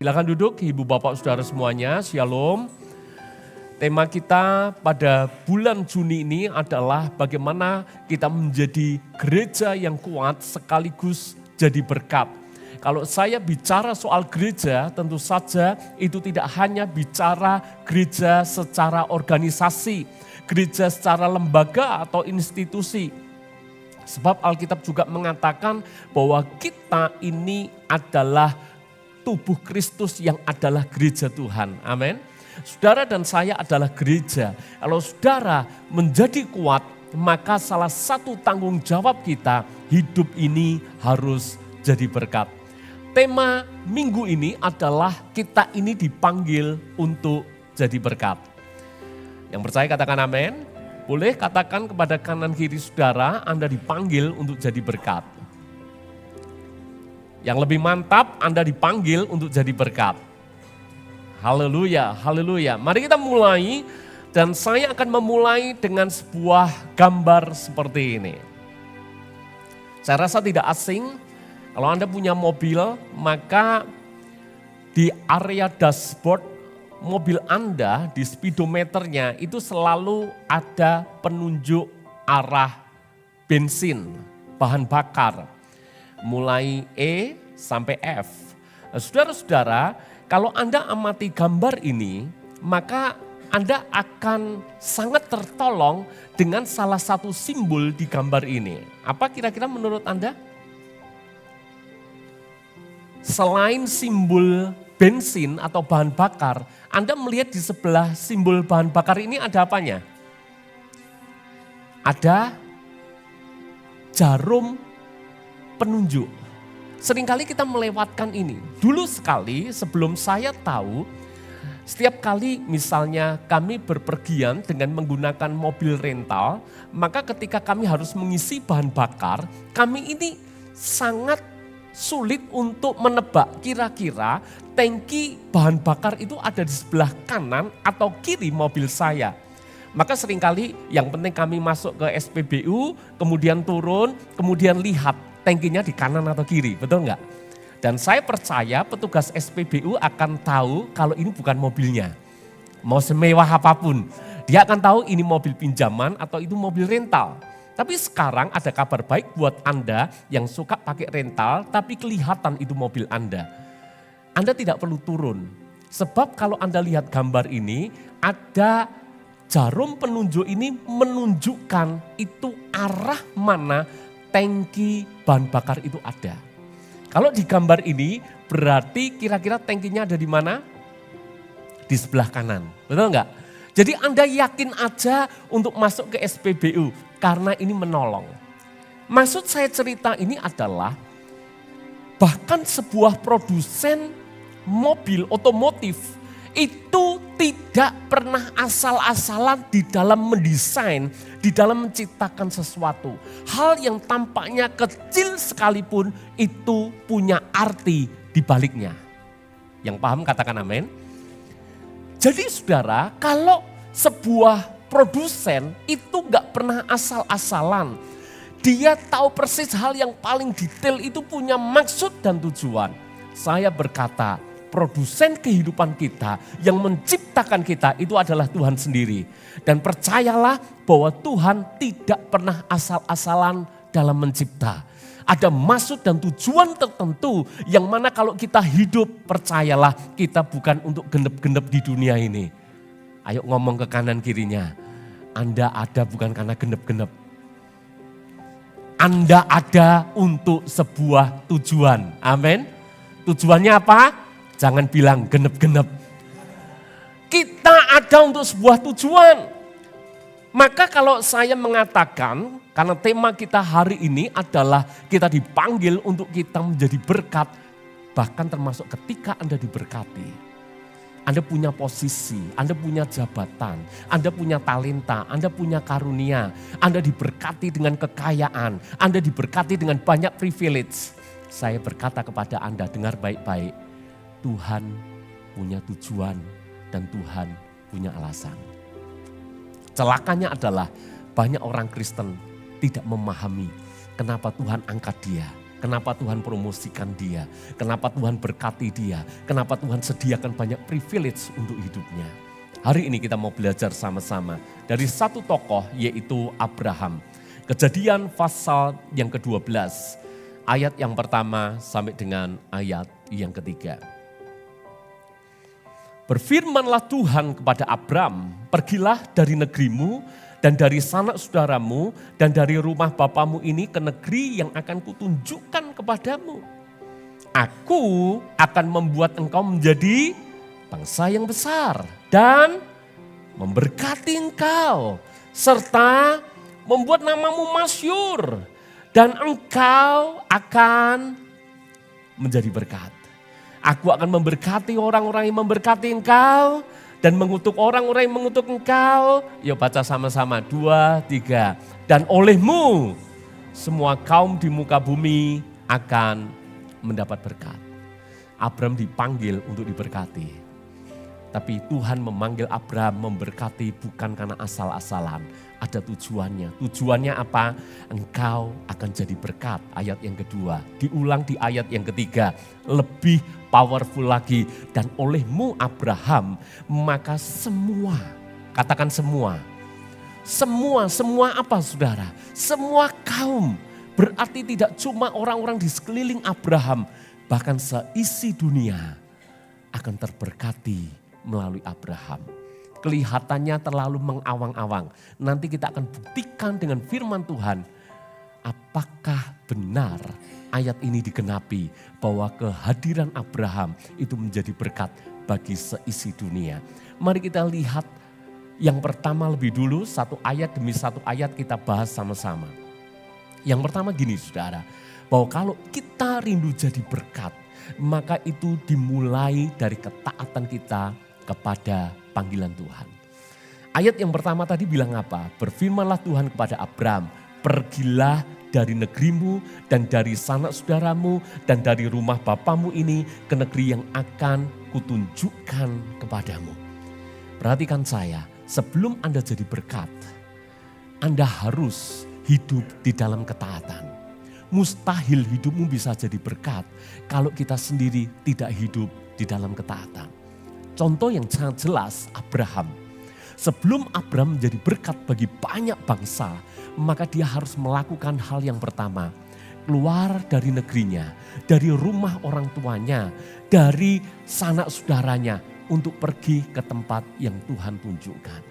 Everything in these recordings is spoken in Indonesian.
Silakan duduk, Ibu Bapak Saudara semuanya, Shalom. Tema kita pada bulan Juni ini adalah bagaimana kita menjadi gereja yang kuat sekaligus jadi berkat. Kalau saya bicara soal gereja, tentu saja itu tidak hanya bicara gereja secara organisasi, gereja secara lembaga atau institusi. Sebab Alkitab juga mengatakan bahwa kita ini adalah tubuh Kristus yang adalah gereja Tuhan. Amin. Saudara dan saya adalah gereja. Kalau saudara menjadi kuat, maka salah satu tanggung jawab kita, hidup ini harus jadi berkat. Tema minggu ini adalah kita ini dipanggil untuk jadi berkat. Yang percaya katakan amin. Boleh katakan kepada kanan kiri saudara, Anda dipanggil untuk jadi berkat. Yang lebih mantap, Anda dipanggil untuk jadi berkat. Haleluya, haleluya. Mari kita mulai, dan saya akan memulai dengan sebuah gambar seperti ini. Saya rasa tidak asing, kalau Anda punya mobil, maka di area dashboard mobil Anda, di speedometernya itu selalu ada penunjuk arah bensin, bahan bakar. Mulai E sampai F. Saudara-saudara, kalau Anda amati gambar ini, maka Anda akan sangat tertolong dengan salah satu simbol di gambar ini. Apa kira-kira menurut Anda? Selain simbol bensin atau bahan bakar, Anda melihat di sebelah simbol bahan bakar ini ada apanya? Ada jarum penunjuk. Seringkali kita melewatkan ini. Dulu sekali sebelum saya tahu, setiap kali misalnya kami berpergian dengan menggunakan mobil rental, maka ketika kami harus mengisi bahan bakar, kami ini sangat sulit untuk menebak kira-kira tangki bahan bakar itu ada di sebelah kanan atau kiri mobil saya. Maka seringkali yang penting kami masuk ke SPBU, kemudian turun, kemudian lihat tangkinya di kanan atau kiri, betul enggak? Dan saya percaya petugas SPBU akan tahu kalau ini bukan mobilnya. Mau semewah apapun, dia akan tahu ini mobil pinjaman atau itu mobil rental. Tapi sekarang ada kabar baik buat Anda yang suka pakai rental tapi kelihatan itu mobil Anda. Anda tidak perlu turun. Sebab kalau Anda lihat gambar ini, ada jarum penunjuk ini menunjukkan itu arah mana tangki bahan bakar itu ada. Kalau di gambar ini berarti kira-kira tangkinya ada di mana? Di sebelah kanan, betul enggak? Jadi Anda yakin aja untuk masuk ke SPBU karena ini menolong. Maksud saya cerita ini adalah bahkan sebuah produsen mobil otomotif itu tidak pernah asal-asalan di dalam mendesain, di dalam menciptakan sesuatu. Hal yang tampaknya kecil sekalipun itu punya arti di baliknya. Yang paham katakan amin. Jadi saudara, kalau sebuah produsen itu gak pernah asal-asalan. Dia tahu persis hal yang paling detail itu punya maksud dan tujuan. Saya berkata, produsen kehidupan kita yang menciptakan kita itu adalah Tuhan sendiri. Dan percayalah bahwa Tuhan tidak pernah asal-asalan dalam mencipta. Ada maksud dan tujuan tertentu yang mana kalau kita hidup, percayalah kita bukan untuk genep-genep di dunia ini. Ayo ngomong ke kanan kirinya, Anda ada bukan karena genep-genep. Anda ada untuk sebuah tujuan, amin. Tujuannya apa? Jangan bilang genep-genep. Kita ada untuk sebuah tujuan. Maka kalau saya mengatakan, karena tema kita hari ini adalah kita dipanggil untuk kita menjadi berkat. Bahkan termasuk ketika Anda diberkati. Anda punya posisi, Anda punya jabatan, Anda punya talenta, Anda punya karunia. Anda diberkati dengan kekayaan, Anda diberkati dengan banyak privilege. Saya berkata kepada Anda, dengar baik-baik. Tuhan punya tujuan dan Tuhan punya alasan. Celakanya adalah banyak orang Kristen tidak memahami kenapa Tuhan angkat dia. Kenapa Tuhan promosikan dia? Kenapa Tuhan berkati dia? Kenapa Tuhan sediakan banyak privilege untuk hidupnya? Hari ini kita mau belajar sama-sama dari satu tokoh yaitu Abraham. Kejadian pasal yang ke-12, ayat yang pertama sampai dengan ayat yang ketiga. Berfirmanlah Tuhan kepada Abram, pergilah dari negerimu dan dari sanak saudaramu dan dari rumah bapamu ini ke negeri yang akan kutunjukkan kepadamu. Aku akan membuat engkau menjadi bangsa yang besar dan memberkati engkau serta membuat namamu masyhur dan engkau akan menjadi berkat. Aku akan memberkati orang-orang yang memberkati engkau dan mengutuk orang-orang yang mengutuk engkau. Yuk baca sama-sama, 2, 3. Dan olehmu semua kaum di muka bumi akan mendapat berkat. Abram dipanggil untuk diberkati. Tapi Tuhan memanggil Abram memberkati bukan karena asal-asalan. Ada tujuannya. Tujuannya apa? Engkau akan jadi berkat. Ayat yang kedua. Diulang di ayat yang ketiga. Lebih powerful lagi. Dan olehmu Abraham, maka semua. Katakan semua. Semua apa saudara? Semua kaum. Berarti tidak cuma orang-orang di sekeliling Abraham. Bahkan seisi dunia akan terberkati melalui Abraham. Kelihatannya terlalu mengawang-awang. Nanti kita akan buktikan dengan firman Tuhan. Apakah benar ayat ini digenapi bahwa kehadiran Abraham itu menjadi berkat bagi seisi dunia. Mari kita lihat yang pertama lebih dulu, satu ayat demi satu ayat kita bahas sama-sama. Yang pertama gini saudara, bahwa kalau kita rindu jadi berkat, maka itu dimulai dari ketaatan kita kepada panggilan Tuhan. Ayat yang pertama tadi bilang apa? Berfirmanlah Tuhan kepada Abram, pergilah dari negerimu dan dari sanak saudaramu dan dari rumah bapamu ini ke negeri yang akan kutunjukkan kepadamu. Perhatikan saya, sebelum Anda jadi berkat, Anda harus hidup di dalam ketaatan. Mustahil hidupmu bisa jadi berkat kalau kita sendiri tidak hidup di dalam ketaatan. Contoh yang sangat jelas Abraham. Sebelum Abraham menjadi berkat bagi banyak bangsa, maka dia harus melakukan hal yang pertama. Keluar dari negerinya, dari rumah orang tuanya, dari sanak saudaranya untuk pergi ke tempat yang Tuhan tunjukkan.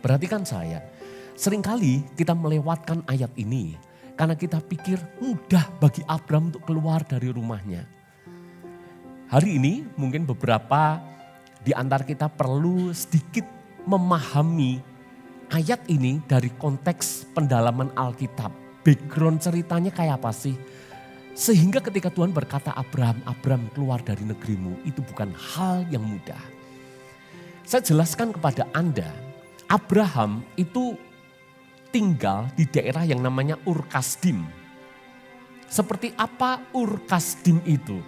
Perhatikan saya, seringkali kita melewatkan ayat ini karena kita pikir mudah bagi Abraham untuk keluar dari rumahnya. Hari ini mungkin beberapa di antara kita perlu sedikit memahami ayat ini dari konteks pendalaman Alkitab. Background ceritanya kayak apa sih? Sehingga ketika Tuhan berkata Abraham keluar dari negerimu, itu bukan hal yang mudah. Saya jelaskan kepada Anda, Abraham itu tinggal di daerah yang namanya Ur Kasdim. Seperti apa Ur Kasdim itu?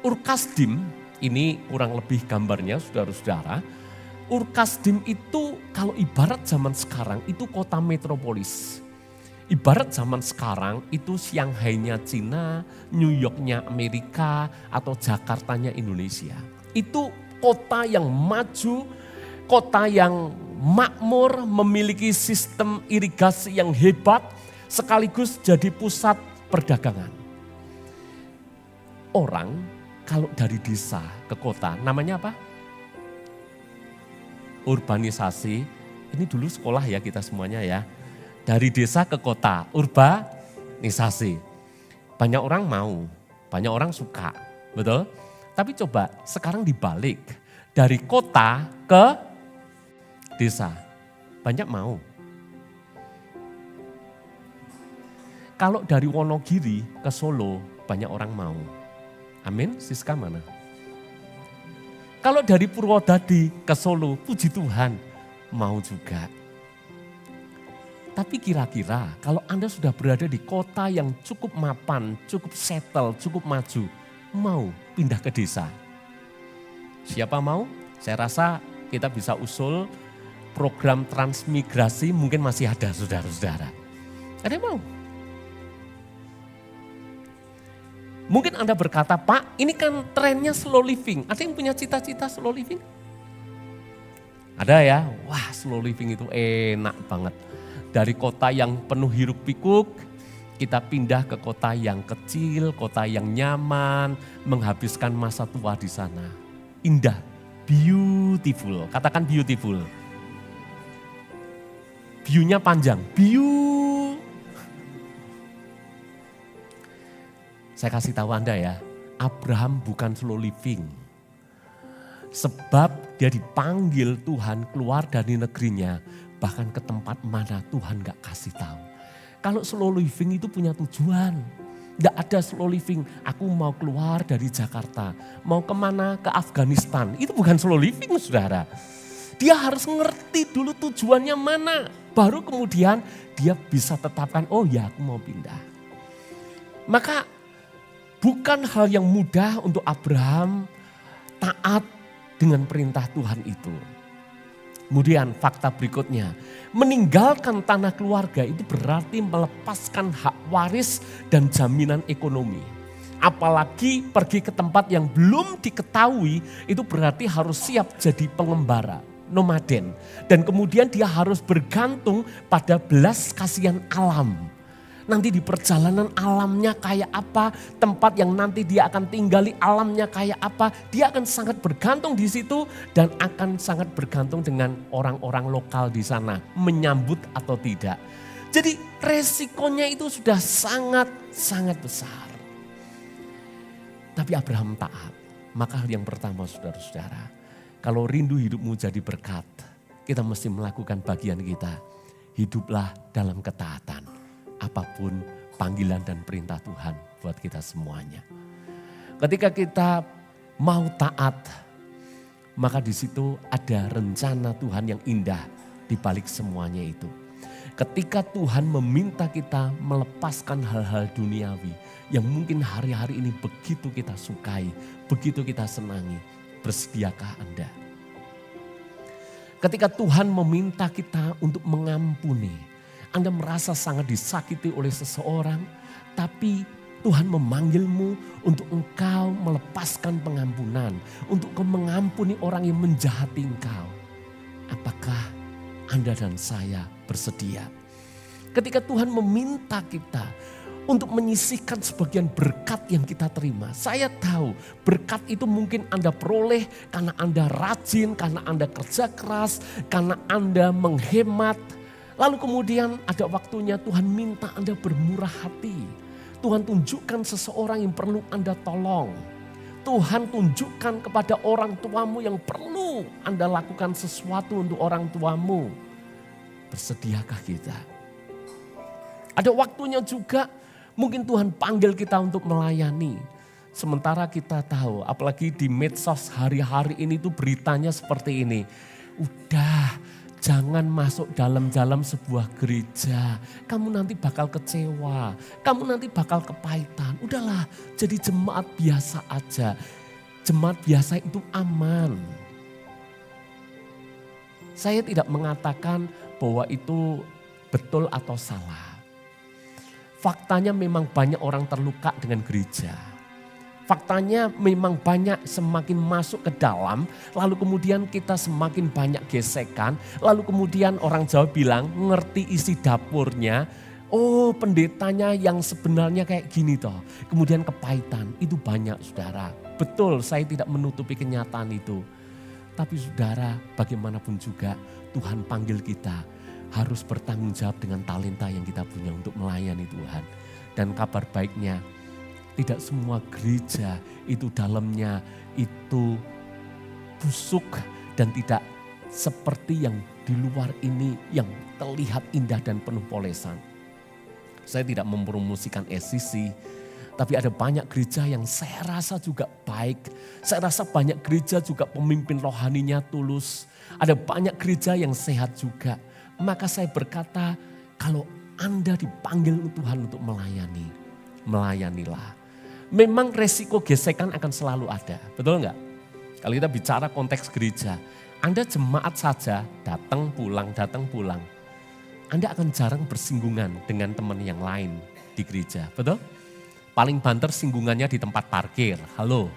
Ur Kasdim ini kurang lebih gambarnya saudara-saudara. Ur Kasdim itu kalau ibarat zaman sekarang itu kota metropolis. Ibarat zaman sekarang itu Shanghai-nya Cina, New York-nya Amerika, atau Jakartanya Indonesia. Itu kota yang maju, kota yang makmur, memiliki sistem irigasi yang hebat, sekaligus jadi pusat perdagangan. Orang kalau dari desa ke kota, namanya apa? Urbanisasi. Ini dulu sekolah ya kita semuanya ya. Dari desa ke kota, urbanisasi. Banyak orang mau, banyak orang suka, betul? Tapi coba sekarang dibalik, dari kota ke desa, banyak mau. Kalau dari Wonogiri ke Solo, banyak orang mau. Amin, Siska mana? Kalau dari Purwodadi ke Solo, puji Tuhan, mau juga. Tapi kira-kira kalau Anda sudah berada di kota yang cukup mapan, cukup settle, cukup maju, mau pindah ke desa? Siapa mau? Saya rasa kita bisa usul program transmigrasi, mungkin masih ada saudara-saudara. Ada yang mau? Mungkin Anda berkata, Pak ini kan trennya slow living. Ada yang punya cita-cita slow living? Ada ya, wah slow living itu enak banget. Dari kota yang penuh hiruk pikuk, kita pindah ke kota yang kecil, kota yang nyaman, menghabiskan masa tua di sana. Indah, beautiful, katakan beautiful. View-nya panjang, Saya kasih tahu Anda ya, Abraham bukan slow living. Sebab dia dipanggil Tuhan keluar dari negerinya, bahkan ke tempat mana Tuhan gak kasih tahu. Kalau slow living itu punya tujuan. Gak ada slow living, aku mau keluar dari Jakarta, mau kemana, ke Afghanistan. Itu bukan slow living saudara. Dia harus ngerti dulu tujuannya mana. Baru kemudian dia bisa tetapkan, oh ya aku mau pindah. Maka bukan hal yang mudah untuk Abraham taat dengan perintah Tuhan itu. Kemudian fakta berikutnya, meninggalkan tanah keluarga itu berarti melepaskan hak waris dan jaminan ekonomi. Apalagi pergi ke tempat yang belum diketahui, itu berarti harus siap jadi pengembara, nomaden. Dan kemudian dia harus bergantung pada belas kasihan alam. Nanti di perjalanan alamnya kayak apa, tempat yang nanti dia akan tinggali alamnya kayak apa, dia akan sangat bergantung di situ dan akan sangat bergantung dengan orang-orang lokal di sana, menyambut atau tidak. Jadi resikonya itu sudah sangat besar. Tapi Abraham taat. Maka hal yang pertama saudara-saudara, kalau rindu hidupmu jadi berkat, kita mesti melakukan bagian kita. Hiduplah dalam ketaatan. Apapun panggilan dan perintah Tuhan buat kita semuanya. Ketika kita mau taat, maka di situ ada rencana Tuhan yang indah di balik semuanya itu. Ketika Tuhan meminta kita melepaskan hal-hal duniawi yang mungkin hari-hari ini begitu kita sukai, begitu kita senangi, bersediakah Anda? Ketika Tuhan meminta kita untuk mengampuni, Anda merasa sangat disakiti oleh seseorang, tapi Tuhan memanggilmu untuk engkau melepaskan pengampunan, untuk kau mengampuni orang yang menjahati engkau. Apakah Anda dan saya bersedia? Ketika Tuhan meminta kita untuk menyisihkan sebagian berkat yang kita terima. Saya tahu berkat itu mungkin Anda peroleh karena Anda rajin, karena Anda kerja keras, karena Anda menghemat. Lalu kemudian ada waktunya Tuhan minta Anda bermurah hati. Tuhan tunjukkan seseorang yang perlu Anda tolong. Tuhan tunjukkan kepada orang tuamu yang perlu Anda lakukan sesuatu untuk orang tuamu. Bersediakah kita? Ada waktunya juga mungkin Tuhan panggil kita untuk melayani. Sementara kita tahu, apalagi di medsos hari-hari ini tuh beritanya seperti ini. Udah, jangan masuk dalam sebuah gereja. Kamu nanti bakal kecewa. Kamu nanti bakal kepahitan. Udahlah, jadi jemaat biasa aja. Jemaat biasa itu aman. Saya tidak mengatakan bahwa itu betul atau salah. Faktanya memang banyak orang terluka dengan gereja. Faktanya memang banyak semakin masuk ke dalam, lalu kemudian kita semakin banyak gesekan, lalu kemudian orang Jawa bilang ngerti isi dapurnya, oh pendetanya yang sebenarnya kayak gini toh. Kemudian kepahitan, itu banyak saudara. Betul, saya tidak menutupi kenyataan itu. Tapi saudara, bagaimanapun juga Tuhan panggil kita harus bertanggung jawab dengan talenta yang kita punya untuk melayani Tuhan. Dan kabar baiknya, tidak semua gereja itu dalamnya itu busuk dan tidak seperti yang di luar ini yang terlihat indah dan penuh polesan. Saya tidak mempromosikan SCC, tapi ada banyak gereja yang saya rasa juga baik. Saya rasa banyak gereja juga pemimpin rohaninya tulus. Ada banyak gereja yang sehat juga. Maka saya berkata, kalau Anda dipanggil Tuhan untuk melayani, melayanilah. Memang resiko gesekan akan selalu ada, betul enggak? Kalau kita bicara konteks gereja, Anda jemaat saja datang pulang. Anda akan jarang bersinggungan dengan teman yang lain di gereja, betul? Paling banter singgungannya di tempat parkir. Halo,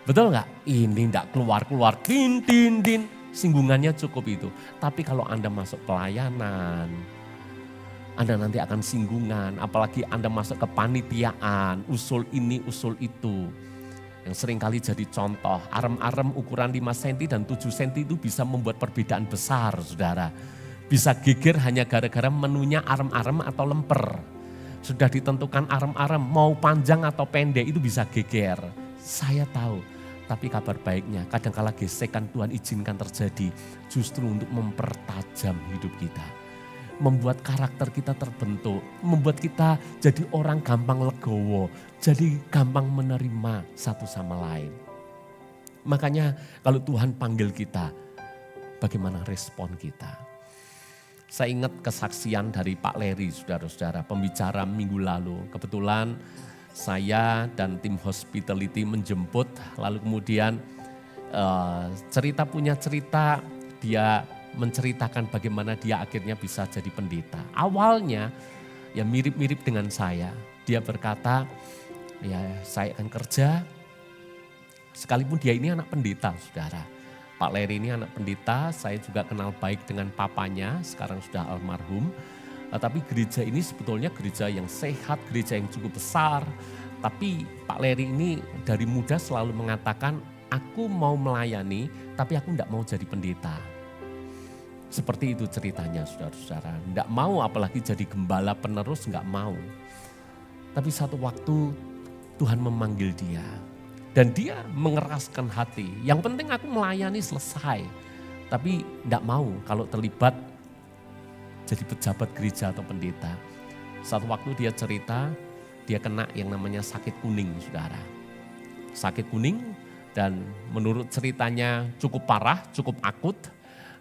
betul nggak? Ini nggak keluar-keluar, din, din, din. Singgungannya cukup itu. Tapi kalau Anda masuk pelayanan, Anda nanti akan singgungan. Apalagi Anda masuk ke panitiaan, usul ini, usul itu. Yang seringkali jadi contoh, arem-arem ukuran 5 cm dan 7 cm itu bisa membuat perbedaan besar, saudara. Bisa geger hanya gara-gara menunya arem-arem atau lemper. Sudah ditentukan arem-arem, mau panjang atau pendek itu bisa geger. Saya tahu, tapi kabar baiknya kadangkala gesekan Tuhan izinkan terjadi justru untuk mempertajam hidup kita. Membuat karakter kita terbentuk, membuat kita jadi orang gampang legowo, jadi gampang menerima satu sama lain. Makanya kalau Tuhan panggil kita, bagaimana respon kita? Saya ingat kesaksian dari Pak Leri, saudara-saudara, pembicara minggu lalu. Kebetulan saya dan tim hospitality menjemput, lalu kemudian punya cerita, dia menceritakan bagaimana dia akhirnya bisa jadi pendeta. Awalnya ya mirip-mirip dengan saya. Dia berkata, ya saya akan kerja, sekalipun dia ini anak pendeta, saudara. Pak Leri ini anak pendeta, saya juga kenal baik dengan papanya, sekarang sudah almarhum. Tapi gereja ini sebetulnya gereja yang sehat, gereja yang cukup besar. Tapi Pak Leri ini dari muda selalu mengatakan, aku mau melayani tapi aku tidak mau jadi pendeta. Seperti itu ceritanya, saudara-saudara. Tidak mau apalagi jadi gembala penerus, nggak mau. Tapi satu waktu Tuhan memanggil dia. Dan dia mengeraskan hati. Yang penting aku melayani selesai. Tapi tidak mau kalau terlibat jadi pejabat gereja atau pendeta. Satu waktu dia cerita, dia kena yang namanya sakit kuning, saudara. Sakit kuning dan menurut ceritanya cukup parah, cukup akut.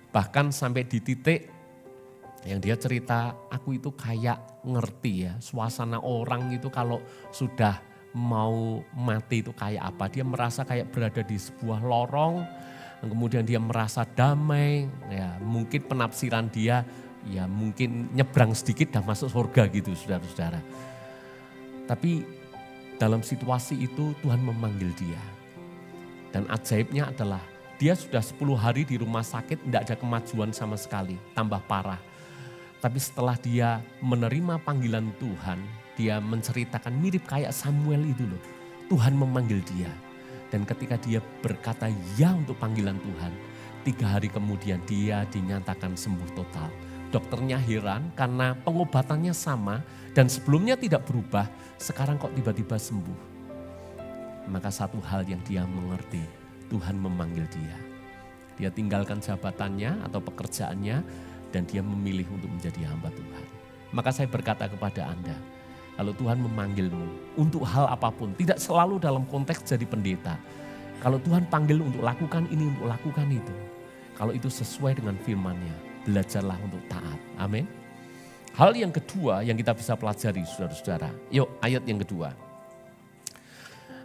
Bahkan sampai di titik yang dia cerita, aku itu kayak ngerti ya suasana orang itu kalau sudah mau mati itu kayak apa. Dia merasa kayak berada di sebuah lorong, kemudian dia merasa damai, ya mungkin penafsiran dia ya mungkin nyebrang sedikit dan masuk surga gitu, saudara-saudara. Tapi dalam situasi itu Tuhan memanggil dia. Dan ajaibnya adalah dia sudah 10 hari di rumah sakit, tidak ada kemajuan sama sekali, tambah parah. Tapi setelah dia menerima panggilan Tuhan, dia menceritakan mirip kayak Samuel itu loh. Tuhan memanggil dia. Dan ketika dia berkata ya untuk panggilan Tuhan, 3 hari kemudian dia dinyatakan sembuh total. Dokternya heran karena pengobatannya sama dan sebelumnya tidak berubah, sekarang kok tiba-tiba sembuh. Maka satu hal yang dia mengerti, Tuhan memanggil dia. Dia tinggalkan jabatannya atau pekerjaannya dan dia memilih untuk menjadi hamba Tuhan. Maka saya berkata kepada Anda, kalau Tuhan memanggilmu untuk hal apapun, tidak selalu dalam konteks jadi pendeta. Kalau Tuhan panggil untuk lakukan ini, untuk lakukan itu. Kalau itu sesuai dengan firman-Nya, belajarlah untuk taat. Amin. Hal yang kedua yang kita bisa pelajari, saudara-saudara. Yuk ayat yang kedua.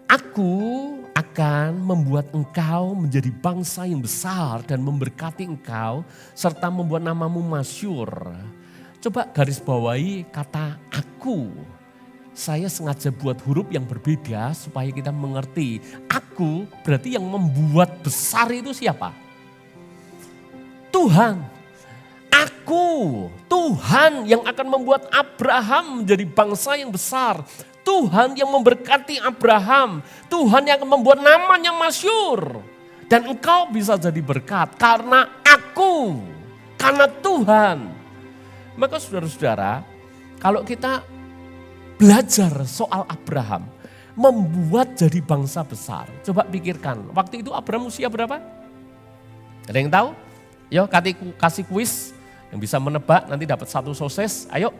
Aku akan membuat engkau menjadi bangsa yang besar dan memberkati engkau serta membuat namamu masyhur. Coba garis bawahi kata aku. Saya sengaja buat huruf yang berbeda supaya kita mengerti. Aku berarti yang membuat besar itu siapa? Tuhan. Aku, Tuhan yang akan membuat Abraham menjadi bangsa yang besar. Tuhan yang memberkati Abraham. Tuhan yang akan membuat namanya masyhur. Dan engkau bisa jadi berkat karena aku, karena Tuhan. Maka saudara-saudara, kalau kita belajar soal Abraham, membuat jadi bangsa besar. Coba pikirkan, waktu itu Abraham usia berapa? Ada yang tahu? Yuk kasih kuis, yang bisa menebak nanti dapat 1 sosis, ayo.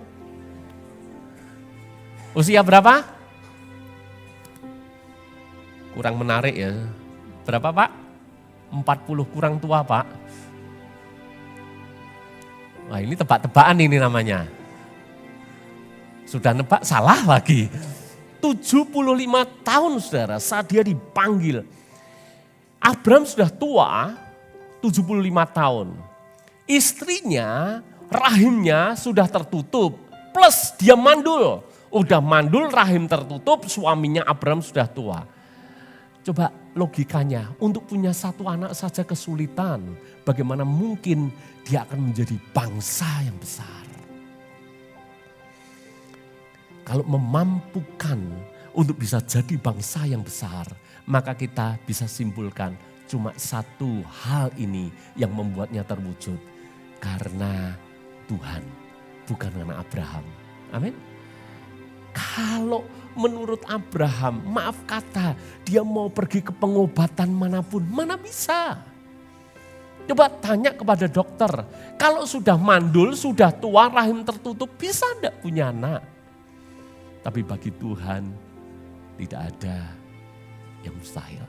Usia berapa? Kurang menarik ya. Berapa Pak? 40 kurang tua Pak. Wah ini tebak-tebakan ini namanya. Sudah nebak salah lagi. 75 tahun saudara saat dia dipanggil. Abraham sudah tua 75 tahun. Istrinya, rahimnya sudah tertutup. Plus dia mandul. Udah mandul, rahim tertutup, suaminya Abraham sudah tua. Coba logikanya, untuk punya satu anak saja kesulitan. Bagaimana mungkin dia akan menjadi bangsa yang besar? Kalau memampukan untuk bisa jadi bangsa yang besar, maka kita bisa simpulkan cuma satu hal ini yang membuatnya terwujud. Karena Tuhan, bukan karena Abraham. Amin. Kalau menurut Abraham, maaf kata, dia mau pergi ke pengobatan manapun, mana bisa. Coba tanya kepada dokter, kalau sudah mandul, sudah tua, rahim tertutup, bisa enggak punya anak? Tapi bagi Tuhan tidak ada yang mustahil.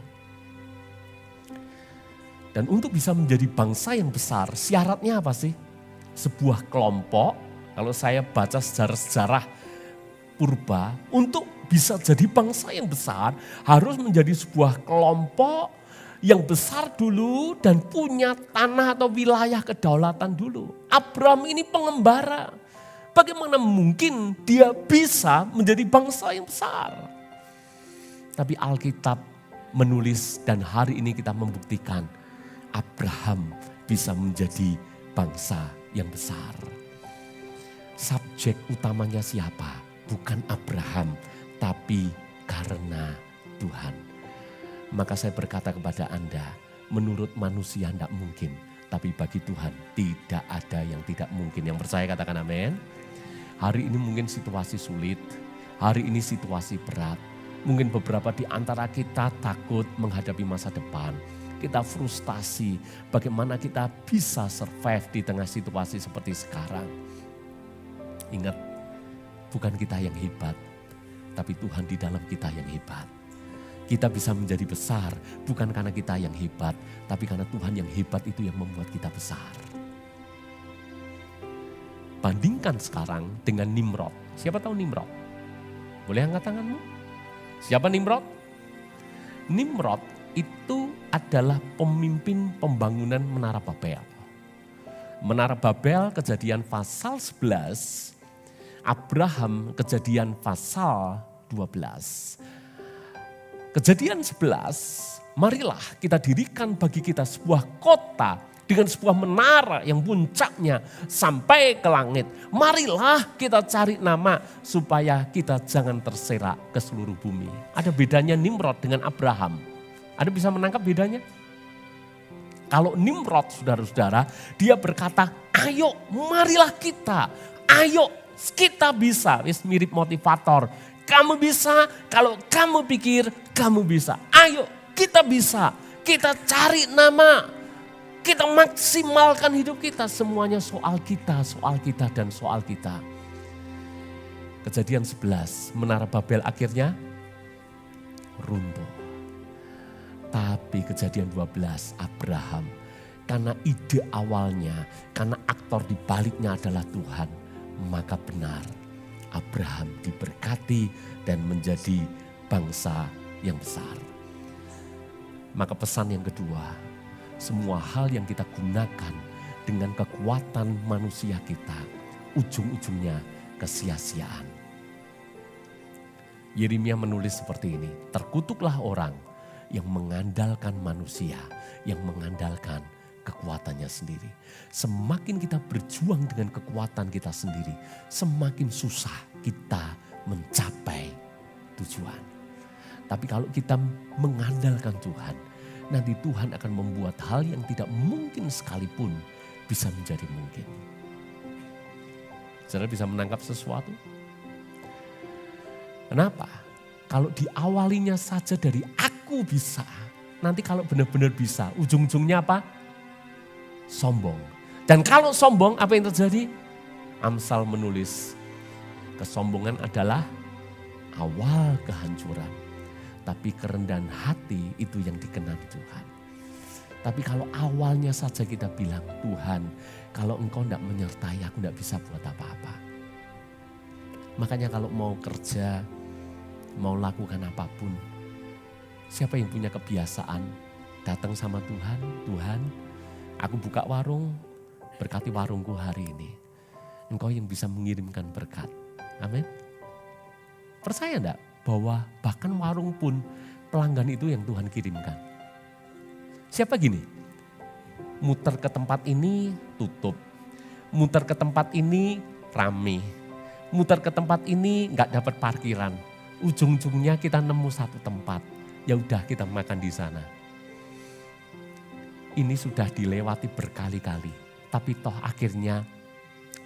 Dan untuk bisa menjadi bangsa yang besar, syaratnya apa sih? Sebuah kelompok, kalau saya baca sejarah-sejarah purba, untuk bisa jadi bangsa yang besar harus menjadi sebuah kelompok yang besar dulu dan punya tanah atau wilayah kedaulatan dulu. Abraham ini pengembara. Bagaimana mungkin dia bisa menjadi bangsa yang besar? Tapi Alkitab menulis dan hari ini kita membuktikan Abraham bisa menjadi bangsa yang besar. Subjek utamanya siapa? Bukan Abraham, tapi karena Tuhan. Maka saya berkata kepada Anda, menurut manusia tidak mungkin, tapi bagi Tuhan tidak ada yang tidak mungkin. Yang percaya katakan amin. Hari ini mungkin situasi sulit, hari ini situasi berat. Mungkin beberapa di antara kita takut menghadapi masa depan. Kita frustasi bagaimana kita bisa survive di tengah situasi seperti sekarang. Ingat, bukan kita yang hebat, tapi Tuhan di dalam kita yang hebat. Kita bisa menjadi besar bukan karena kita yang hebat, tapi karena Tuhan yang hebat itu yang membuat kita besar. Bandingkan sekarang dengan Nimrod. Siapa tahu Nimrod? Boleh angkat tanganmu? Siapa Nimrod? Nimrod itu adalah pemimpin pembangunan Menara Babel. Menara Babel Kejadian pasal 11, Abraham Kejadian pasal 12. Kejadian 11, marilah kita dirikan bagi kita sebuah kota dengan sebuah menara yang puncaknya sampai ke langit. Marilah kita cari nama supaya kita jangan terserak ke seluruh bumi. Ada bedanya Nimrod dengan Abraham. Ada bisa menangkap bedanya? Kalau Nimrod, saudara-saudara, dia berkata, ayo marilah kita, ayo kita bisa. Wis mirip motivator. Kamu bisa, kalau kamu pikir kamu bisa. Ayo kita bisa, kita cari nama. Kita maksimalkan hidup kita, semuanya soal kita dan soal kita. Kejadian 11, Menara Babel akhirnya runtuh. Tapi Kejadian 12, Abraham, karena ide awalnya, karena aktor di baliknya adalah Tuhan, maka benar Abraham diberkati dan menjadi bangsa yang besar. Maka pesan yang kedua, semua hal yang kita gunakan dengan kekuatan manusia kita, ujung-ujungnya kesia-siaan. Yeremia menulis seperti ini, terkutuklah orang yang mengandalkan manusia, yang mengandalkan kekuatannya sendiri. Semakin kita berjuang dengan kekuatan kita sendiri, semakin susah kita mencapai tujuan. Tapi kalau kita mengandalkan Tuhan, nanti Tuhan akan membuat hal yang tidak mungkin sekalipun bisa menjadi mungkin. Saudara bisa menangkap sesuatu? Kenapa? Kalau diawalinya saja dari aku bisa, nanti kalau benar-benar bisa, ujung-ujungnya apa? Sombong. Dan kalau sombong, apa yang terjadi? Amsal menulis, kesombongan adalah awal kehancuran. Tapi kerendahan hati itu yang dikenali Tuhan. Tapi kalau awalnya saja kita bilang, Tuhan kalau engkau tidak menyertai aku tidak bisa buat apa-apa. Makanya kalau mau kerja, mau lakukan apapun, siapa yang punya kebiasaan datang sama Tuhan, Tuhan aku buka warung, berkati warungku hari ini. Engkau yang bisa mengirimkan berkat. Amin. Percaya enggak bahwa bahkan warung pun pelanggan itu yang Tuhan kirimkan. Siapa gini? Muter ke tempat ini tutup. Muter ke tempat ini rame. Muter ke tempat ini enggak dapat parkiran. Ujung-ujungnya kita nemu satu tempat. Ya udah kita makan di sana. Ini sudah dilewati berkali-kali. Tapi toh akhirnya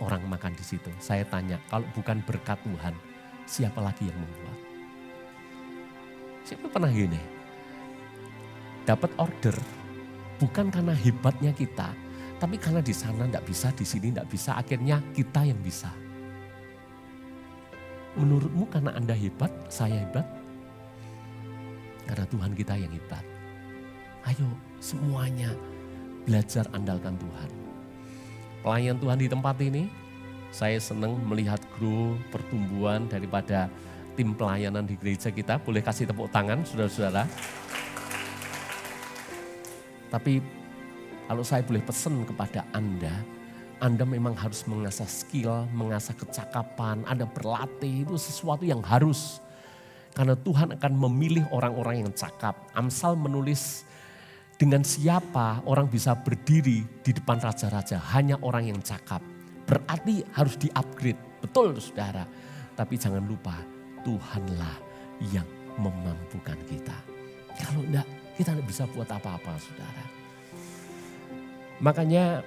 orang makan di situ. Saya tanya, kalau bukan berkat Tuhan, siapa lagi yang membuat? Siapa pernah gini? Dapat order, bukan karena hebatnya kita, tapi karena di sana enggak bisa, di sini enggak bisa, akhirnya kita yang bisa. Menurutmu karena Anda hebat, saya hebat? Karena Tuhan kita yang hebat. Ayo semuanya belajar andalkan Tuhan. Pelayan Tuhan di tempat ini, saya senang melihat grow pertumbuhan daripada tim pelayanan di gereja kita. Boleh kasih tepuk tangan saudara-saudara. Tapi kalau saya boleh pesan kepada Anda memang harus mengasah skill, mengasah kecakapan, Anda berlatih, itu sesuatu yang harus. Karena Tuhan akan memilih orang-orang yang cakap. Amsal menulis, dengan siapa orang bisa berdiri di depan raja-raja? Hanya orang yang cakap. Berarti harus di-upgrade. Betul saudara. Tapi jangan lupa, Tuhanlah yang memampukan kita. Kalau enggak, kita enggak bisa buat apa-apa saudara. Makanya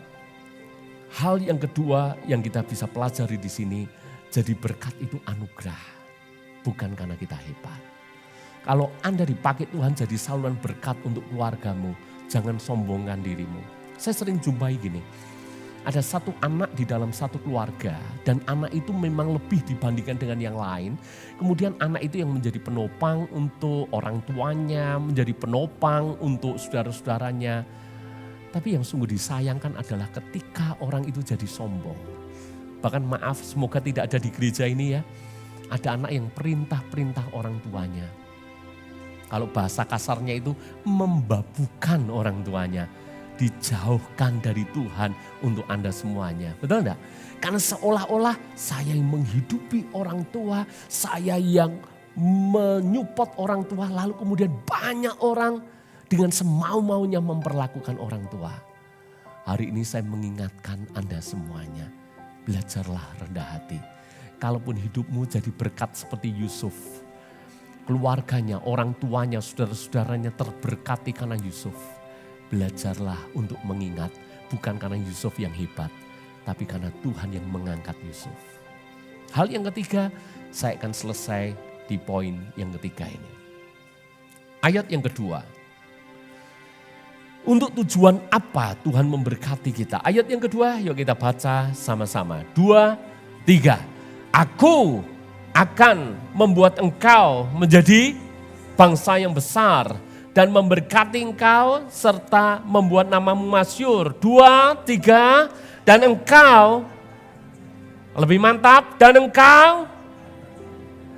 hal yang kedua yang kita bisa pelajari di sini, jadi berkat itu anugerah. Bukan karena kita hebat. Kalau Anda dipakai Tuhan jadi saluran berkat untuk keluargamu, jangan sombongkan dirimu. Saya sering jumpai gini, ada satu anak di dalam satu keluarga dan anak itu memang lebih dibandingkan dengan yang lain. Kemudian anak itu yang menjadi penopang untuk orang tuanya, menjadi penopang untuk saudara-saudaranya. Tapi yang sungguh disayangkan adalah ketika orang itu jadi sombong. Bahkan maaf, semoga tidak ada di gereja ini ya. Ada anak yang perintah-perintah orang tuanya. Kalau bahasa kasarnya itu membabukan orang tuanya. Dijauhkan dari Tuhan untuk Anda semuanya. Betul enggak? Karena seolah-olah saya yang menghidupi orang tua, saya yang menyupport orang tua, lalu kemudian banyak orang dengan semau-maunya memperlakukan orang tua. Hari ini saya mengingatkan Anda semuanya, belajarlah rendah hati. Kalaupun hidupmu jadi berkat seperti Yusuf, keluarganya, orang tuanya, saudara-saudaranya terberkati karena Yusuf. Belajarlah untuk mengingat, bukan karena Yusuf yang hebat, tapi karena Tuhan yang mengangkat Yusuf. Hal yang ketiga, saya akan selesai di poin yang ketiga ini. Ayat yang kedua. Untuk tujuan apa Tuhan memberkati kita? Ayat yang kedua, yuk kita baca sama-sama. 2, 3. Aku akan membuat engkau menjadi bangsa yang besar dan memberkati engkau serta membuat namamu masyhur. 2, 3, dan engkau, lebih mantap, dan engkau,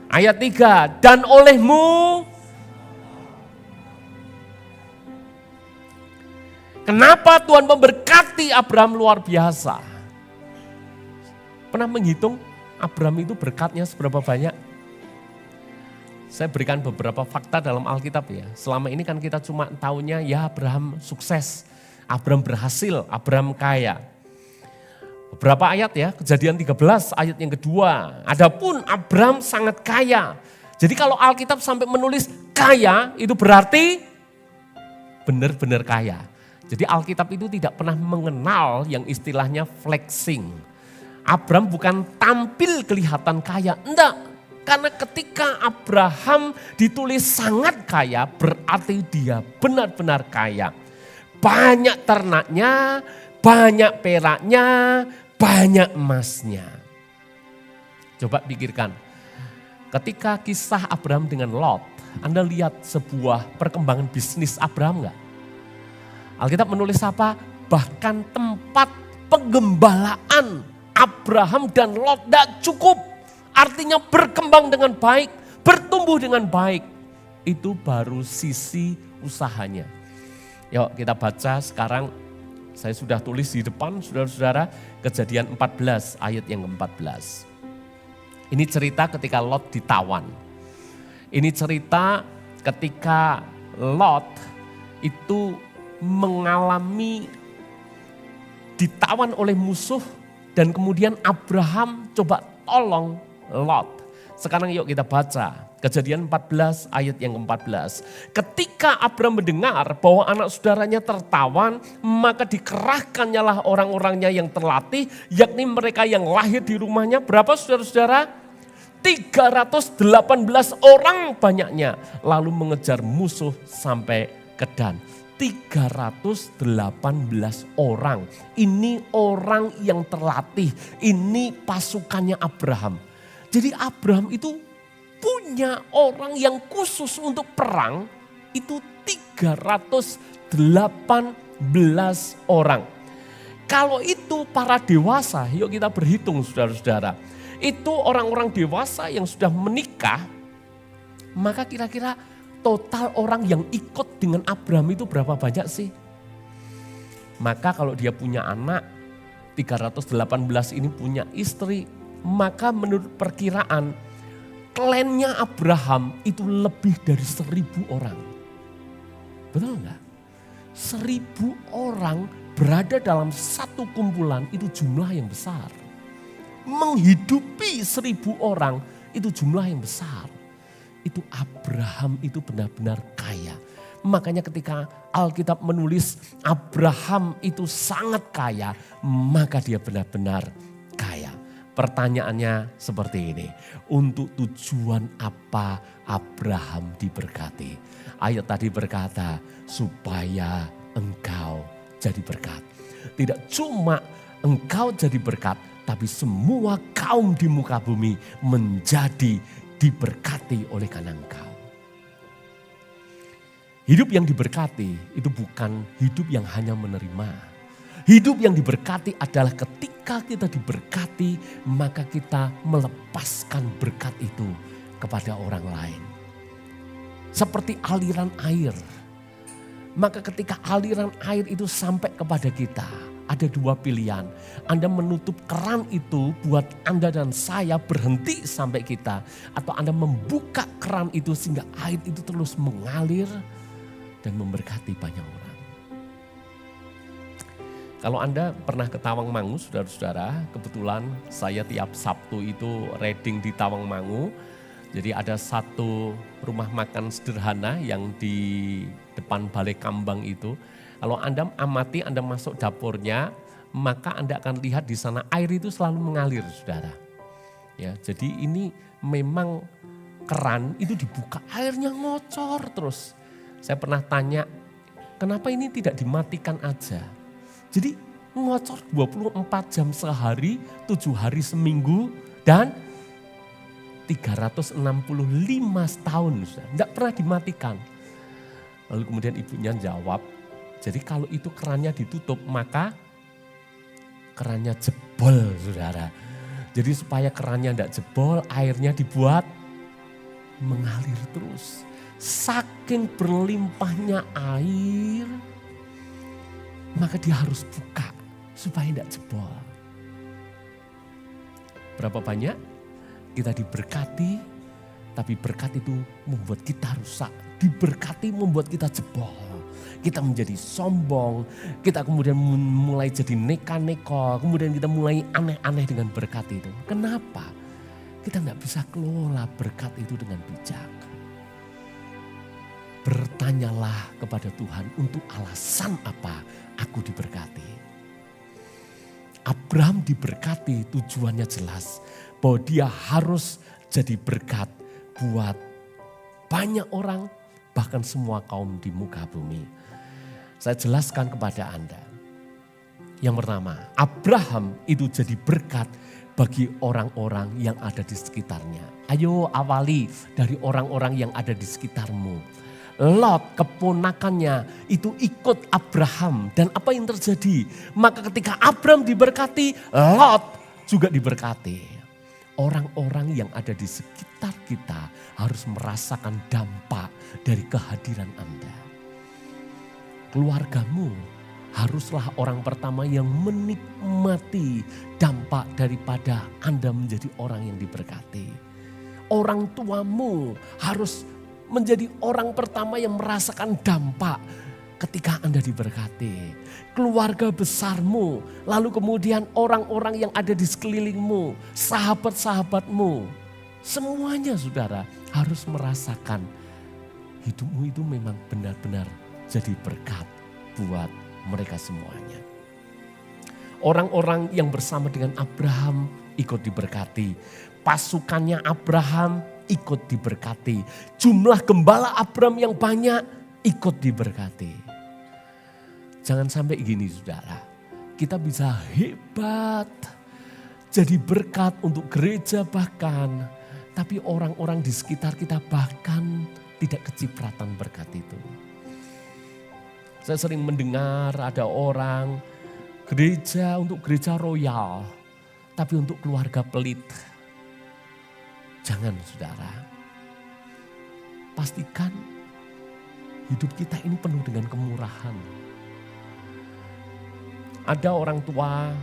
ayat 3, dan olehmu. Kenapa Tuhan memberkati Abraham luar biasa? Pernah menghitung Abraham itu berkatnya seberapa banyak? Saya berikan beberapa fakta dalam Alkitab ya. Selama ini kan kita cuma taunya ya Abraham sukses, Abraham berhasil, Abraham kaya. Beberapa ayat ya, Kejadian 13 ayat yang kedua. Adapun Abraham sangat kaya. Jadi kalau Alkitab sampai menulis kaya itu berarti benar-benar kaya. Jadi Alkitab itu tidak pernah mengenal yang istilahnya flexing. Abraham bukan tampil kelihatan kaya, enggak. Karena ketika Abraham ditulis sangat kaya, berarti dia benar-benar kaya. Banyak ternaknya, banyak peraknya, banyak emasnya. Coba pikirkan, ketika kisah Abraham dengan Lot, Anda lihat sebuah perkembangan bisnis Abraham enggak? Alkitab menulis apa? Bahkan tempat penggembalaan Abraham dan Lot tidak cukup. Artinya berkembang dengan baik, bertumbuh dengan baik. Itu baru sisi usahanya. Yuk kita baca sekarang, saya sudah tulis di depan saudara-saudara, Kejadian 14 ayat yang ke-14. Ini cerita ketika Lot ditawan. Ini cerita ketika Lot itu mengalami ditawan oleh musuh dan kemudian Abraham coba tolong Lot. Sekarang yuk kita baca Kejadian 14 ayat yang ke-14. Ketika Abraham mendengar bahwa anak saudaranya tertawan, maka dikerahkannyalah orang-orangnya yang terlatih, yakni mereka yang lahir di rumahnya. Berapa saudara-saudara? 318 orang banyaknya, lalu mengejar musuh sampai ke Dan. 318 orang. Ini orang yang terlatih. Ini pasukannya Abraham. Jadi Abraham itu punya orang yang khusus untuk perang. Itu 318 orang. Kalau itu para dewasa, yuk kita berhitung saudara-saudara. Itu orang-orang dewasa yang sudah menikah, maka kira-kira total orang yang ikut dengan Abraham itu berapa banyak sih? Maka kalau dia punya anak, 318 ini punya istri, maka menurut perkiraan klannya Abraham itu lebih dari 1.000 orang. Betul enggak? 1.000 orang berada dalam satu kumpulan, itu jumlah yang besar. Menghidupi 1.000 orang itu jumlah yang besar. Itu Abraham itu benar-benar kaya. Makanya ketika Alkitab menulis Abraham itu sangat kaya, maka dia benar-benar kaya. Pertanyaannya seperti ini, untuk tujuan apa Abraham diberkati? Ayat tadi berkata, supaya engkau jadi berkat. Tidak cuma engkau jadi berkat, tapi semua kaum di muka bumi menjadi diberkati oleh karena engkau. Hidup yang diberkati itu bukan hidup yang hanya menerima. Hidup yang diberkati adalah ketika kita diberkati, maka kita melepaskan berkat itu kepada orang lain. Seperti aliran air. Maka ketika aliran air itu sampai kepada kita, ada dua pilihan. Anda menutup keran itu buat Anda dan saya berhenti sampai kita. Atau Anda membuka keran itu sehingga air itu terus mengalir dan memberkati banyak orang. Kalau Anda pernah ke Tawangmangu, saudara-saudara, kebetulan saya tiap Sabtu itu reading di Tawangmangu. Jadi ada satu rumah makan sederhana yang di depan Balai Kambang itu. Kalau Anda amati, Anda masuk dapurnya, maka Anda akan lihat di sana air itu selalu mengalir, saudara. Ya, jadi ini memang keran itu dibuka, airnya ngocor terus. Saya pernah tanya, kenapa ini tidak dimatikan aja? Jadi ngocor 24 jam sehari, 7 hari seminggu, dan 365 tahun, tidak pernah dimatikan. Lalu kemudian ibunya jawab, jadi kalau itu kerannya ditutup, maka kerannya jebol, saudara. Jadi supaya kerannya tidak jebol, airnya dibuat mengalir terus. Saking berlimpahnya air, maka dia harus buka supaya tidak jebol. Berapa banyak kita diberkati, tapi berkat itu membuat kita rusak. Diberkati membuat kita jebol. Kita menjadi sombong, kita kemudian mulai jadi neka-neko, kemudian kita mulai aneh-aneh dengan berkat itu. Kenapa? Kita nggak bisa kelola berkat itu dengan bijak. Bertanyalah kepada Tuhan, untuk alasan apa aku diberkati. Abraham diberkati tujuannya jelas, bahwa dia harus jadi berkat buat banyak orang, bahkan semua kaum di muka bumi. Saya jelaskan kepada Anda. Yang pertama, Abraham itu jadi berkat bagi orang-orang yang ada di sekitarnya. Ayo awali dari orang-orang yang ada di sekitarmu. Lot keponakannya itu ikut Abraham, dan apa yang terjadi? Maka ketika Abraham diberkati, Lot juga diberkati. Orang-orang yang ada di sekitar kita harus merasakan dampak dari kehadiran Anda. Keluargamu haruslah orang pertama yang menikmati dampak daripada Anda menjadi orang yang diberkati. Orang tuamu harus menjadi orang pertama yang merasakan dampak ketika Anda diberkati. Keluarga besarmu, lalu kemudian orang-orang yang ada di sekelilingmu, sahabat-sahabatmu. Semuanya saudara harus merasakan hidupmu itu memang benar-benar jadi berkat buat mereka semuanya. Orang-orang yang bersama dengan Abraham ikut diberkati. Pasukannya Abraham ikut diberkati. Jumlah gembala Abraham yang banyak ikut diberkati. Jangan sampai gini saudara, kita bisa hebat, jadi berkat untuk gereja bahkan, tapi orang-orang di sekitar kita bahkan tidak kecipratan berkat itu. Saya sering mendengar ada orang gereja untuk gereja royal, tapi untuk keluarga pelit. Jangan saudara, pastikan hidup kita ini penuh dengan kemurahan. Ada orang tua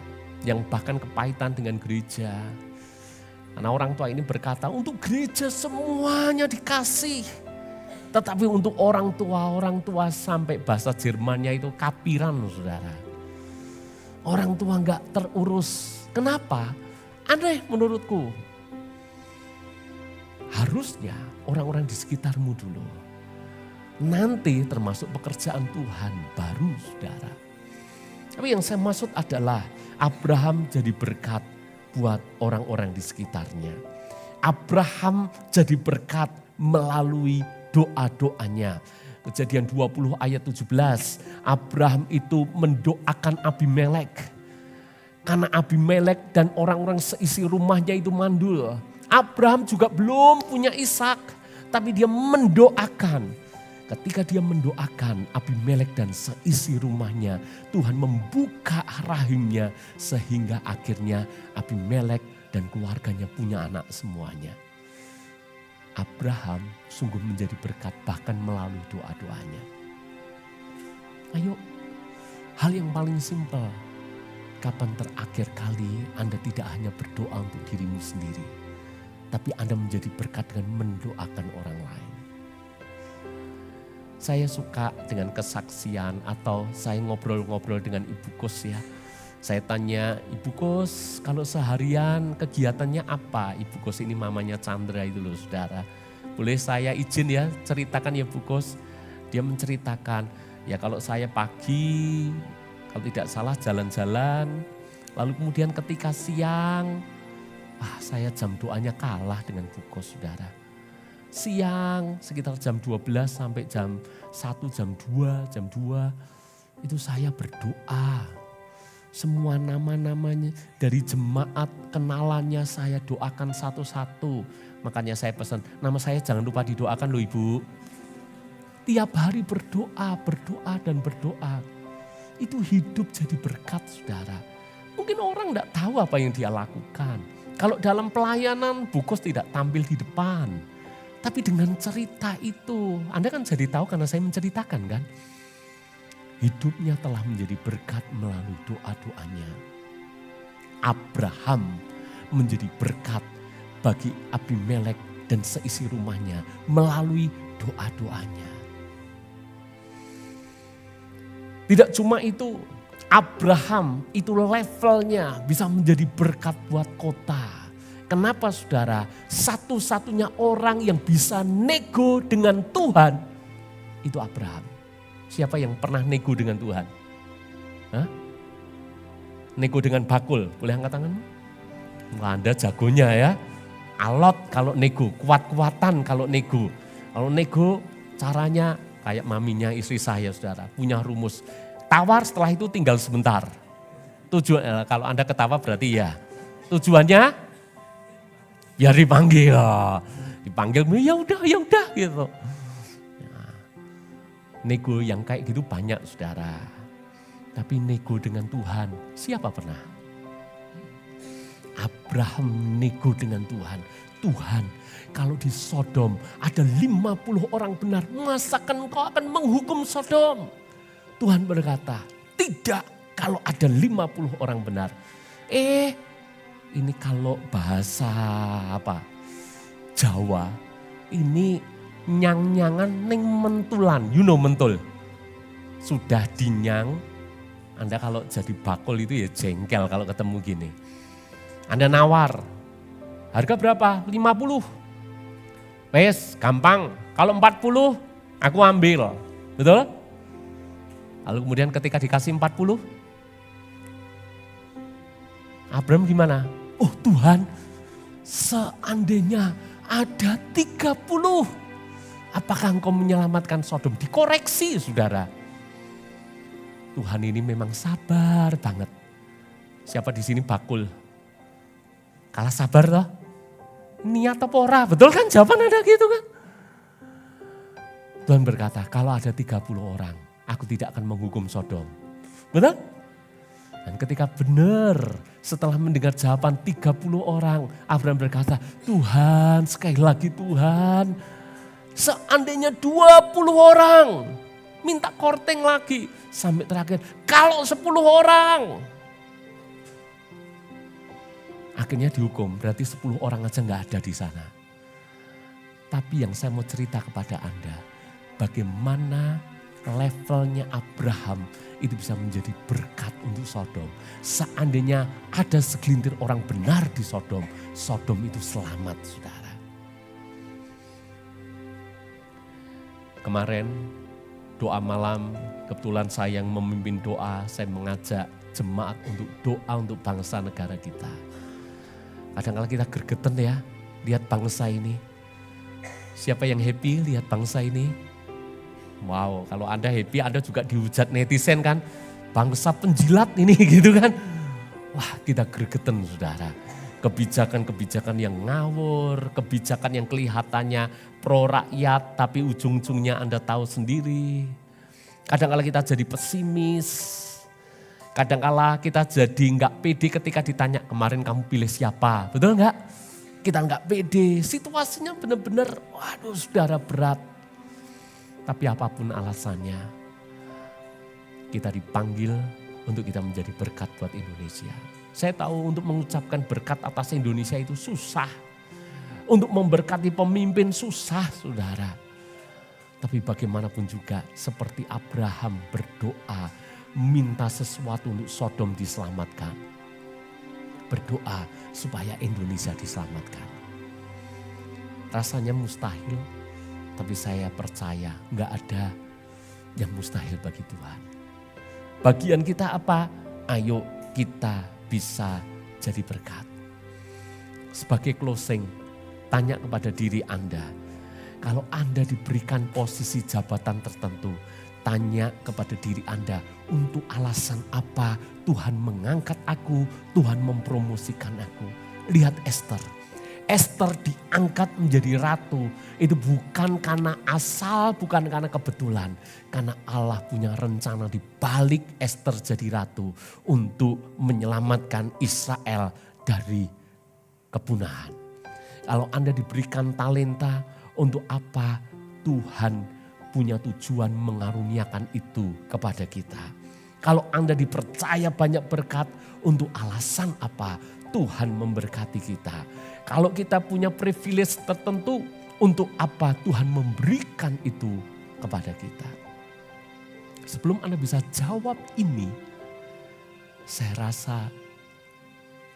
yang bahkan kepahitan dengan gereja. Karena orang tua ini berkata untuk gereja semuanya dikasih. Tetapi untuk orang tua sampai bahasa Jermannya itu kapiran saudara. Orang tua enggak terurus. Kenapa? Aneh menurutku. Harusnya orang-orang di sekitarmu dulu. Nanti termasuk pekerjaan Tuhan baru saudara. Tapi yang saya maksud adalah Abraham jadi berkat buat orang-orang di sekitarnya. Abraham jadi berkat melalui doa-doanya. Kejadian 20 ayat 17. Abraham itu mendoakan Abimelek. Karena Abimelek dan orang-orang seisi rumahnya itu mandul. Abraham juga belum punya Ishak. Tapi dia mendoakan. Ketika dia mendoakan Abimelek dan seisi rumahnya, Tuhan membuka rahimnya sehingga akhirnya Abimelek dan keluarganya punya anak semuanya. Abraham sungguh menjadi berkat bahkan melalui doa-doanya. Ayo, hal yang paling simpel. Kapan terakhir kali Anda tidak hanya berdoa untuk dirimu sendiri, tapi Anda menjadi berkat dengan mendoakan orang lain. Saya suka dengan kesaksian atau saya ngobrol-ngobrol dengan Ibu Kus ya. Saya tanya, Ibu Kus kalau seharian kegiatannya apa? Ibu Kus ini mamanya Chandra itu loh saudara. Boleh saya izin ya ceritakan ya Ibu Kus. Dia menceritakan, ya kalau saya pagi, kalau tidak salah jalan-jalan. Lalu kemudian ketika siang, saya jam doanya kalah dengan Ibu Kus saudara. Siang sekitar jam 12 sampai jam 1, jam 2 itu saya berdoa. Semua nama-namanya dari jemaat kenalannya saya doakan satu-satu. Makanya saya pesan, nama saya jangan lupa didoakan loh Ibu. Tiap hari berdoa dan berdoa. Itu hidup jadi berkat saudara. Mungkin orang tidak tahu apa yang dia lakukan. Kalau dalam pelayanan Bu Kus tidak tampil di depan. Tapi dengan cerita itu, Anda kan jadi tahu karena saya menceritakan kan. Hidupnya telah menjadi berkat melalui doa-doanya. Abraham menjadi berkat bagi Abimelek dan seisi rumahnya melalui doa-doanya. Tidak cuma itu, Abraham itu levelnya bisa menjadi berkat buat kota. Kenapa saudara? Satu-satunya orang yang bisa nego dengan Tuhan itu Abraham. Siapa yang pernah nego dengan Tuhan? Hah? Nego dengan bakul, boleh angkat tanganmu? Wah, Anda jagonya ya. Alot kalau nego, kuat-kuatan kalau nego. Kalau nego caranya kayak maminya istri saya saudara, punya rumus. Tawar setelah itu tinggal sebentar. Tujuan, kalau Anda ketawa berarti ya. Tujuannya ya dipanggil ya udah gitu. Nah, nego yang kayak gitu banyak saudara. Tapi nego dengan Tuhan, siapa pernah? Abraham nego dengan Tuhan. Tuhan, kalau di Sodom ada 50 orang benar, masakan engkau akan menghukum Sodom? Tuhan berkata, Tidak, kalau ada 50 orang benar. Ini kalau bahasa Jawa, ini nyang-nyangan ning mentulan. You know mentul? Sudah dinyang, Anda kalau jadi bakul itu ya jengkel kalau ketemu gini. Anda nawar, harga berapa? 50. Wes, gampang. Kalau 40, aku ambil. Betul? Lalu kemudian ketika dikasih 40, Abraham gimana? Oh Tuhan, seandainya ada 30, apakah engkau menyelamatkan Sodom? Dikoreksi saudara. Tuhan ini memang sabar banget. Siapa di sini bakul? Kalah sabar toh? Niat apa ora? Betul kan jawaban ada gitu kan? Tuhan berkata, kalau ada 30 orang, aku tidak akan menghukum Sodom. Betul? Dan ketika benar setelah mendengar jawaban 30 orang, Abraham berkata, Tuhan sekali lagi Tuhan, seandainya 20 orang, minta korting lagi. Sampai terakhir, kalau 10 orang. Akhirnya dihukum, berarti 10 orang aja gak ada di sana. Tapi yang saya mau cerita kepada Anda, bagaimana levelnya Abraham itu bisa menjadi berkat untuk Sodom. Seandainya ada segelintir orang benar di Sodom, Sodom itu selamat saudara. Kemarin doa malam, kebetulan saya yang memimpin doa, saya mengajak jemaat untuk doa untuk bangsa negara kita. Kadang-kadang kita gergeten ya, lihat bangsa ini. Siapa yang happy lihat bangsa ini? Wow, kalau Anda happy, Anda juga dihujat netizen kan. Bangsa penjilat ini gitu kan. Wah, kita gregetan saudara. Kebijakan-kebijakan yang ngawur, kebijakan yang kelihatannya pro rakyat tapi ujung-ujungnya Anda tahu sendiri. Kadang-kala kita jadi pesimis. Kadang-kala kita jadi enggak pede ketika ditanya kemarin kamu pilih siapa. Betul enggak? Kita enggak pede. Situasinya benar-benar waduh saudara berat. Tapi apapun alasannya, kita dipanggil untuk kita menjadi berkat buat Indonesia. Saya tahu untuk mengucapkan berkat atas Indonesia itu susah. Untuk memberkati pemimpin susah saudara. Tapi bagaimanapun juga seperti Abraham berdoa, minta sesuatu untuk Sodom diselamatkan. Berdoa supaya Indonesia diselamatkan. Rasanya mustahil. Tapi saya percaya gak ada yang mustahil bagi Tuhan. Bagian kita apa? Ayo kita bisa jadi berkat. Sebagai closing, tanya kepada diri Anda. Kalau Anda diberikan posisi jabatan tertentu, tanya kepada diri Anda, untuk alasan apa Tuhan mengangkat aku, Tuhan mempromosikan aku. Lihat Esther. Esther diangkat menjadi ratu, itu bukan karena asal, bukan karena kebetulan. Karena Allah punya rencana di balik Esther jadi ratu untuk menyelamatkan Israel dari kepunahan. Kalau Anda diberikan talenta, untuk apa Tuhan punya tujuan mengaruniakan itu kepada kita. Kalau Anda dipercaya banyak berkat, untuk alasan apa Tuhan memberkati kita. Kalau kita punya privilege tertentu, untuk apa Tuhan memberikan itu kepada kita. Sebelum Anda bisa jawab ini, saya rasa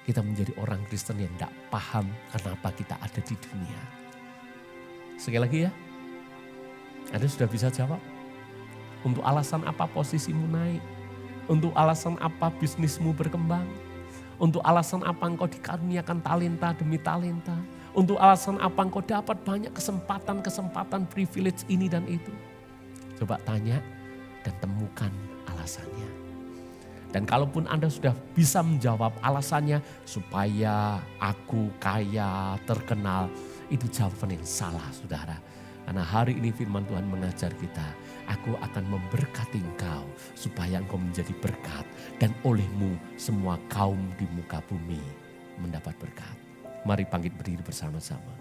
kita menjadi orang Kristen yang tidak paham kenapa kita ada di dunia. Sekali lagi ya, Anda sudah bisa jawab. Untuk alasan apa posisimu naik? Untuk alasan apa bisnismu berkembang? Untuk alasan apa engkau dikaruniakan talenta demi talenta? Untuk alasan apa engkau dapat banyak kesempatan-kesempatan privilege ini dan itu? Coba tanya dan temukan alasannya. Dan kalaupun Anda sudah bisa menjawab alasannya supaya aku kaya, terkenal, itu jawaban yang salah saudara. Karena hari ini firman Tuhan mengajar kita, aku akan memberkati engkau supaya engkau menjadi berkat. Dan olehmu semua kaum di muka bumi mendapat berkat. Mari bangkit berdiri bersama-sama.